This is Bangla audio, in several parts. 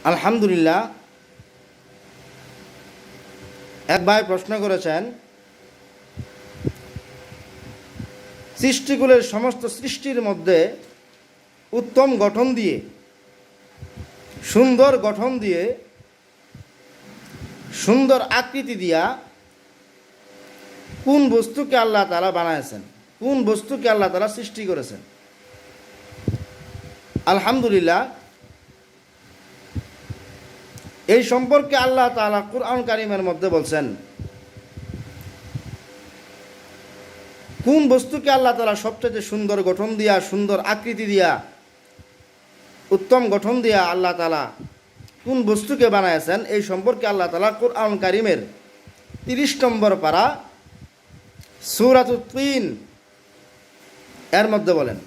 আলহামদুলিল্লাহ। এক ভাই প্রশ্ন করেছেন, সৃষ্টিকুলের সমস্ত সৃষ্টির মধ্যে উত্তম গঠন দিয়ে, সুন্দর গঠন দিয়ে, সুন্দর আকৃতি দিয়া কোন বস্তুকে আল্লাহ তাআলা বানাইছেন, কোন বস্তুকে আল্লাহ তাআলা সৃষ্টি করেছেন? আলহামদুলিল্লাহ, এই সম্পর্কে আল্লাহ তাআলা কুরআন কারীমের মধ্যে বলছেন, কোন বস্তুকে আল্লাহ তাআলা সবচেয়ে সুন্দর গঠন দিয়া, সুন্দর আকৃতি দিয়া, উত্তম গঠন দিয়া আল্লাহ তাআলা কোন বস্তুকে বানাইছেন, এই সম্পর্কে আল্লাহ তাআলা কুরআন কারীমের 30 নম্বর পারা সূরাতুত তিন এর মধ্যে বলেন,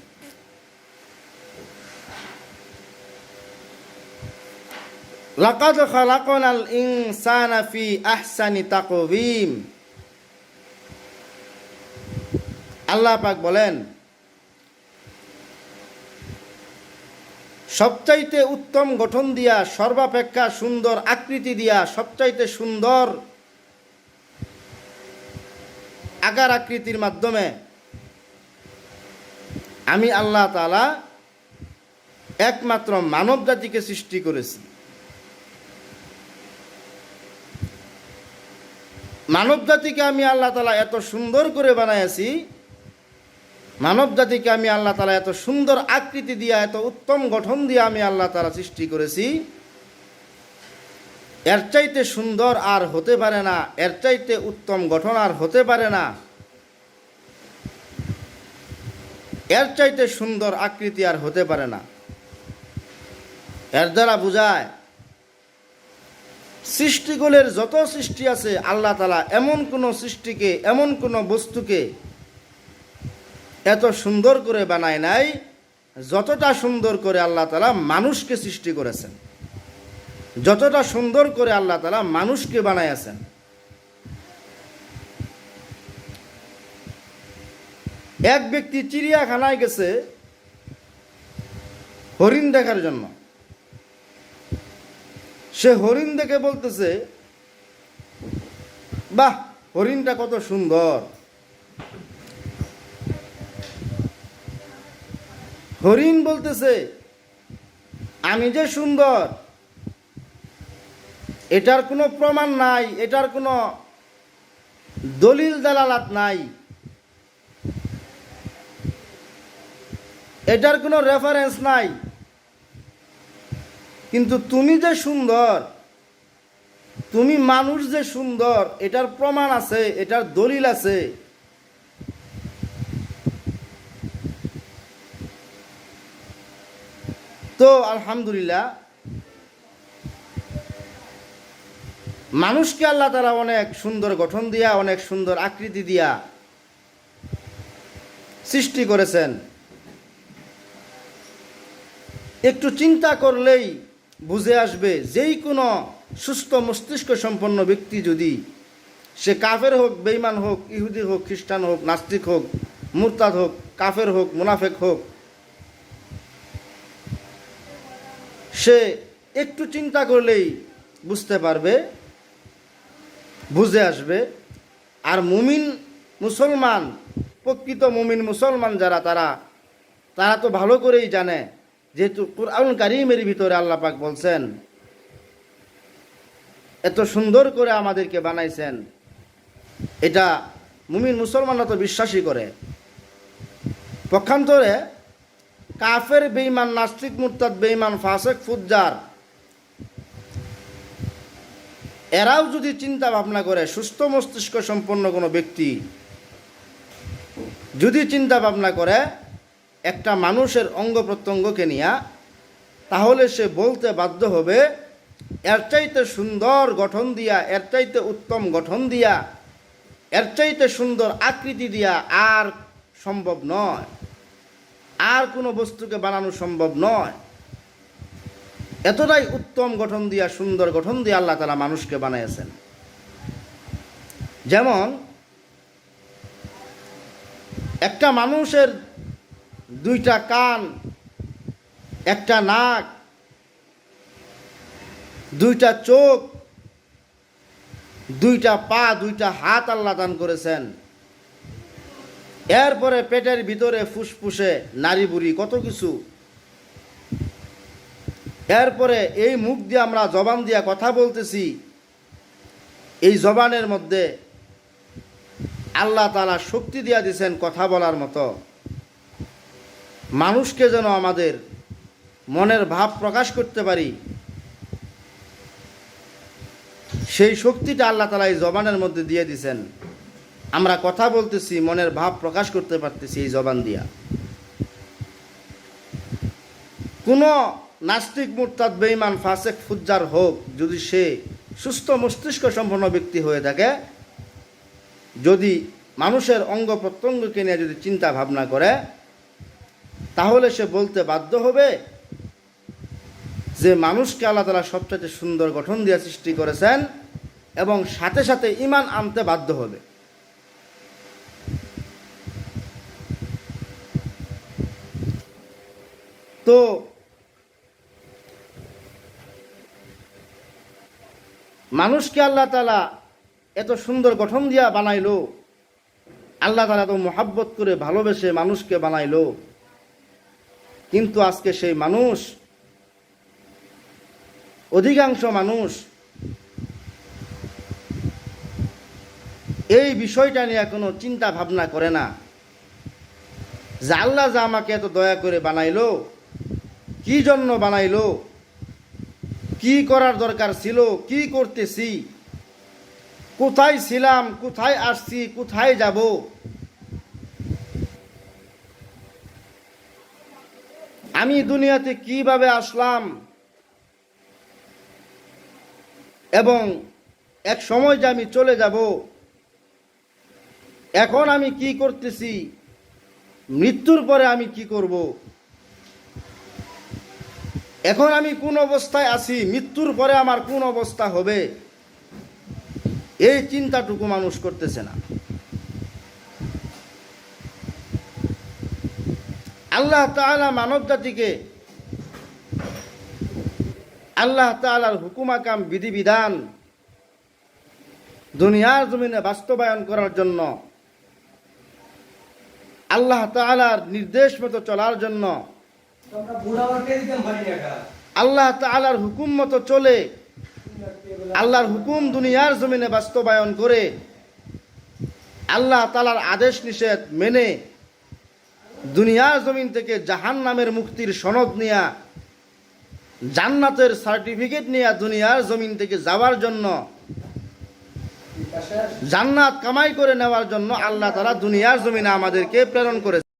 লাকাদ খালাকনাল ইনসানা ফি আহসানি তাকওয়িম। আল্লাহ পাক বলেন, সবচাইতে উত্তম গঠন দিয়া, সর্বাপেক্ষা সুন্দর আকৃতি দিয়া, সবচাইতে সুন্দর আকার আকৃতির মাধ্যমে আমি আল্লাহ তাআলা একমাত্র মানব জাতিকে সৃষ্টি করেছি। মানব জাতিকে আমি আল্লাহ তাআলা এত সুন্দর করে বানাইছি, মানব জাতিকে আমি আল্লাহ তাআলা এত সুন্দর আকৃতি দিয়া, এত উত্তম গঠন দিয়ে আমি আল্লাহ তাআলা সৃষ্টি করেছি। এর চাইতে সুন্দর আর হতে পারে না, এর চাইতে উত্তম গঠন আর হতে পারে না, এর চাইতে সুন্দর আকৃতি আর হতে পারে না। এর দ্বারা বোঝায়, সৃষ্টিগুলোর যত সৃষ্টি আছে আল্লাহ তাআলা এমন কোনো সৃষ্টিকে, এমন কোনো বস্তুকে এত সুন্দর করে বানায় নাই যতটা সুন্দর করে আল্লাহ তাআলা মানুষকে সৃষ্টি করেছেন, যতটা সুন্দর করে আল্লাহ তাআলা মানুষকে বানাইছেন। এক ব্যক্তি চিড়িয়াখানায় গেছে হরিণ দেখার জন্য। সে হরিণ দেখে বলতেছে, বাহ, হরিণটা কত সুন্দর। হরিণ বলতেছে, আমি যে সুন্দর এটার কোনো প্রমাণ নাই, এটার কোনো দলিল দালালাত নাই, এটার কোনো রেফারেন্স নাই, কিন্তু তুমি যে সুন্দর, তুমি মানুষ যে সুন্দর, এটার প্রমাণ আছে, এটার দলিল আছে। তো আলহামদুলিল্লাহ, মানুষকে আল্লাহ তাআলা অনেক সুন্দর গঠন দিয়া, অনেক সুন্দর আকৃতি দিয়া সৃষ্টি করেছেন। একটু চিন্তা করলেই বুঝে আসবে, যেই কোনো সুস্থ মস্তিষ্ক সম্পন্ন ব্যক্তি যদি সে কাফের হোক, বেঈমান হোক, ইহুদি হোক, খ্রিস্টান হোক, নাস্তিক হোক, মুরতাদ হোক, কাফের হোক, মুনাফেক হোক, সে একটু চিন্তা করলেই বুঝতে পারবে, বুঝে আসবে। আর মুমিন মুসলমান, প্রকৃত মুমিন মুসলমান যারা, তারা তো ভালো করেই জানে, যেহেতু কুরআন কারীমের ভিতরে আল্লাহ পাক বলছেন, এত সুন্দর করে আমাদেরকে বানাইছেন, এটা মুমিন মুসলমানরা তো বিশ্বাসই করে। পক্ষান্তরে কাফের, বেঈমান, নাস্তিক, মুরতাদ, বেঈমান, ফাসিক, ফুজ্জার, এরাও যদি চিন্তা ভাবনা করে, সুস্থ মস্তিষ্ক সম্পন্ন কোনো ব্যক্তি যদি চিন্তা ভাবনা করে একটা মানুষের অঙ্গ প্রত্যঙ্গকে নিয়ে, তাহলে সে বলতে বাধ্য হবে, এর চাইতে সুন্দর গঠন দিয়া, এর চাইতে উত্তম গঠন দিয়া, এর চাইতে সুন্দর আকৃতি দিয়া আর সম্ভব নয়, আর কোনো বস্তুকে বানানো সম্ভব নয়। এতটাই উত্তম গঠন দিয়া, সুন্দর গঠন দিয়ে আল্লাহ তাআলা মানুষকে বানিয়েছেন। যেমন একটা মানুষের দুইটা কান, একটা নাক, দুইটা চোখ, দুইটা পা, দুইটা হাত আল্লাহ দান করেছেন। এরপরে পেটের ভিতরে ফুসফুসে নারী বুড়ি কত কিছু। এরপরে এই মুখ দিয়ে আমরা জবান দিয়া কথা বলতেছি, এই জবানের মধ্যে আল্লাহ তাআলা শক্তি দিয়া দিয়েছেন কথা বলার মতো। মানুষকে যেন আমাদের মনের ভাব প্রকাশ করতে পারি, সেই শক্তিটা আল্লাহ তাআলা এই জবানের মধ্যে দিয়ে দিয়েছেন। আমরা কথা বলতেছি, মনের ভাব প্রকাশ করতে পারতেছি এই জবান দিয়া। কোনো নাস্তিক, মুরতাদ, বেঈমান, ফাসেক, ফুজ্জার হোক, যদি সে সুস্থ মস্তিষ্ক সম্পন্ন ব্যক্তি হয়ে থাকে, যদি মানুষের অঙ্গ প্রত্যঙ্গকে নিয়ে যদি চিন্তা ভাবনা করে, তাহলে সে বলতে বাধ্য হবে যে মানুষকে আল্লাহ তাআলা সবচেয়ে সুন্দর গঠন দিয়ে সৃষ্টি করেছেন, এবং সাথে সাথে ঈমান আনতে বাধ্য হবে। তো মানুষকে আল্লাহ তাআলা এত সুন্দর গঠন দিয়া বানাইলো, আল্লাহ তাআলা তো মোহাব্বত করে ভালোবেসে মানুষকে বানাইলো, কিন্তু আজকে সেই মানুষ, অধিকাংশ মানুষ এই বিষয়টা নিয়ে কোনো চিন্তা ভাবনা করে না যে আল্লাহ যা আমাকে এত দয়া করে বানাইলো, কি জন্য বানাইলো, কি করার দরকার ছিল, কি করতেছি, কোথায় ছিলাম, কোথায় আসছি, কোথায় যাব। আমি দুনিয়াতে কিভাবে আসলাম, এবং এক সময় যে আমি চলে যাব। এখন আমি কি করতেছি, মৃত্যুর পরে আমি কি করব, এখন আমি কোন অবস্থায় আছি, মৃত্যুর পরে আমার কোন অবস্থা হবে, এই চিন্তাটুকু মানুষ করতেছে না। আল্লাহ তাআলা মানব জাতিকে আল্লাহ তাআলার হুকুম আকাম, বিধিবিধান দুনিয়ার জমিনে বাস্তবায়ন করার জন্য, আল্লাহ তাআলার নির্দেশ মতো চলার জন্য, আল্লাহ তাআলার হুকুম মতো চলে, আল্লাহর হুকুম দুনিয়ার জমিনে বাস্তবায়ন করে, আল্লাহ তাআলার আদেশ নিষেধ মেনে দুনিয়ার জমিন থেকে জাহান্নামের মুক্তির সনদ নিয়া, জান্নাতের সার্টিফিকেট নিয়ে দুনিয়ার জমিন থেকে যাওয়ার জন্য, জান্নাত কামাই করে নেওয়ার জন্য আল্লাহ তাআলা দুনিয়ার জমিনে আমাদেরকে প্রেরণ করেছে।